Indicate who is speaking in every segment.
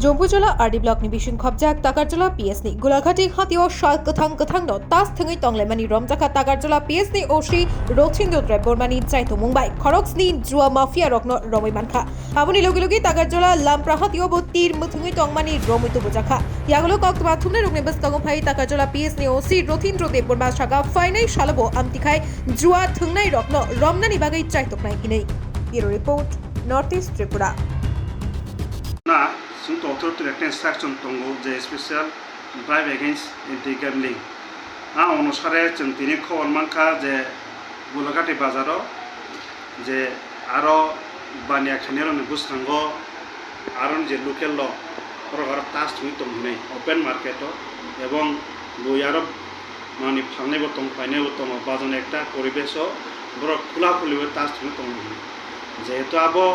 Speaker 1: Jompujola RD Block ni Bishun Khobjak Takarjola PSNI Gulaghati Hatio Shal Kathang no Tas Thangai Tonglemani Romjaka Takarjola PSNI Oshi Rochindo Bormani Chaito Mumbai Khoroksni Jua Mafia Rokno Romi Manka Abuni Logilogi Takarjola Lampra Hatio Botir Muthungi Tongmani Romi Tubujaka Yagulo Kokba Thumne Rugnebas Tongpai Takarjola PSNI Oshi Rothindro Borma Shaga Finai Shalabo Amtikai Jua Thungnai Rokno Romnani Bagai Chaito Nai Bureau Report Northeast Tripura
Speaker 2: Na sunt authority instruction tongo je special drive against anti-gambling অনুসারে তিনি খবর মানকা যে গোলাঘাটি বাজারও যে আরো বানিয়া খানির বুঝাঙ্গ আর যে local তাস তুমি তংনে ওপেন মার্কেট এবং বই আরো মানে ফাংনাইব তং ফাইনাইব তং বাজানে একটা পরিবেশ বড় খোলা খুলিবে তাস তুমি তংনে যেহেতু আবো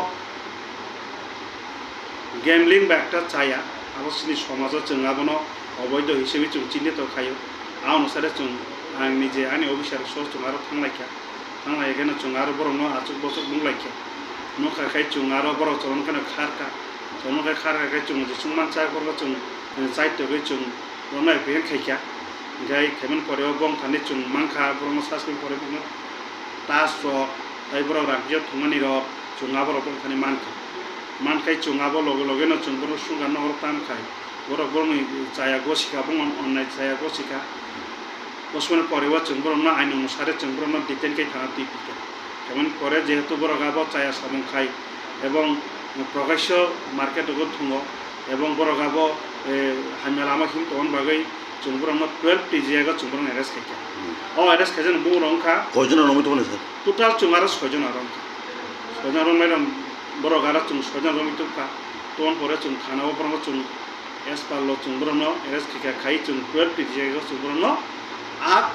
Speaker 2: গেমলিং বা একটা চায়া আবশ্যই সমাজও जों আবনো অবৈধ হিসেবে जों চিহ্নিত খায় অনুসারে जों आं নিজে आंनि अफिसार सस जों आरो थांलायखानो जों आरो बर'नो आचुक बसक बुंलायखा नखाखाय जों आरो बर' चरणखानो खारखा चरणखाय खारखाय जों जिसुं मानसा करबो जों जायतोगै जों रनाय बेन खायखा गाय खेमन परेव बं थानि जों मांखा बर'नो सासपिन परे बुङो तास ताइ बर' राज्य थुमानि र जों आबर बं थानि मानखाय जों आबो लगे लगे न जों बर' सुगा नहर तामखाय बर' बर'नि जाया गसिखा बुङो अननाय जाया गसिखा বসমান পরেও जों बर'नो आइन अनुसारे जों बर'नो डिटेनखाय थाना दिपिका যেমন করে যেহেতু বড় গাবো চায়া সামংখাই এবং প্রকাশ্য মার্কেটও থুঙ এবং বড় গাবো হামিয়ালামা হিম তখন বাগৈ जों बर'नो 12 টিজিয়াগা जों बर'नो एरेस्ट खायखा एरेस्ट खायजन बुङो रंखा
Speaker 3: কয়জন রমিত বলে স্যার
Speaker 2: টোটাल जों आरो 6 জন रंखा 6 জন रंनायरम बर' गारा जों 6 জন रमितका तन परे जों थानाव बर'नो जों एस पारलो जों बर'नो एरेस्ट खायखा खाय जों 12 टिजियागा जों बर'नो आठ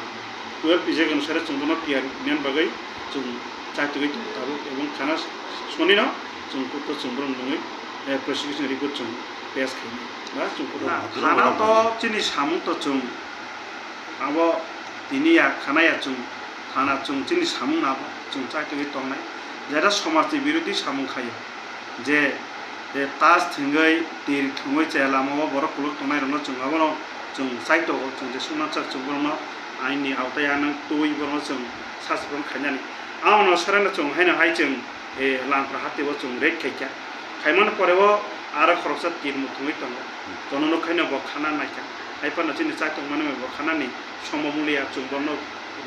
Speaker 2: 12 पिजे अनुसारे जों बर'नो पिआर नियन बागै जों चाइतोगै थाबो एवं खाना सनिनो जों कुतो जों बर'नो प्रसिकिउशन रिपोर्ट जों पेश खायनो बा जों खाना तो चिनि सामु तो जों आबो दिनिया खानाया जों थाना जों चिनि सामु नाबो जों चाइतोगै तंनाय जेरा समाजनि बिरोधी सामु खायो जे तास थंगै तिर थंगै चेलामाव बर' कुलुक तंनाय रनो जों आबो जों साइतो जों जे समाजआ जों बर'नो आइननि आवतायानो तुइ बर'नो जों सासपन खायनानै आउनो सरानो जों हायनो जों लांफ्रा हातेबो जों रेट खायखा खायमान परेबो आरो खरसा तिर मुथुङै दङ जननो खायनो बखाना नायखा आइपानो जोंनि चाइतो माने बखानानि सममुलिया जों बर'नो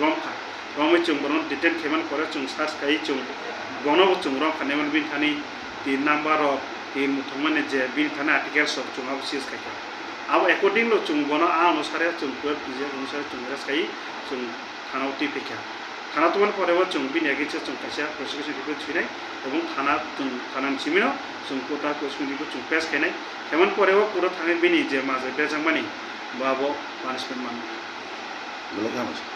Speaker 2: रमखा रमै जों बर'नो डिटेन खायमान परे जों सार्च खाय जों बनबो जों रम खानायमोन बिन थानि तिर नाम्बार तिर मुथुङमाने जे बिन थानि आर्टिकेल सब जों आबो सिस खायखा अब एकॉर्डिंगली जों बनो अनुसारे जों 12 पिजे अनुसारे जों रेस्काई जों थानाव टिपिका थाना तो परेबो जों बिनि एगेन्स्ट जों खायसे प्रसिकिउशन रिपोर्ट थिनाय एवं थाना जों थानानि सिमिनो जों कोटा प्रसिकिउशन रिपोर्ट जों पेश खायनाय हेमन परेबो पुरो थाङै बिनि जे माजे बेजांमानि बाबो पानिशमेन्ट मान
Speaker 3: বলে কি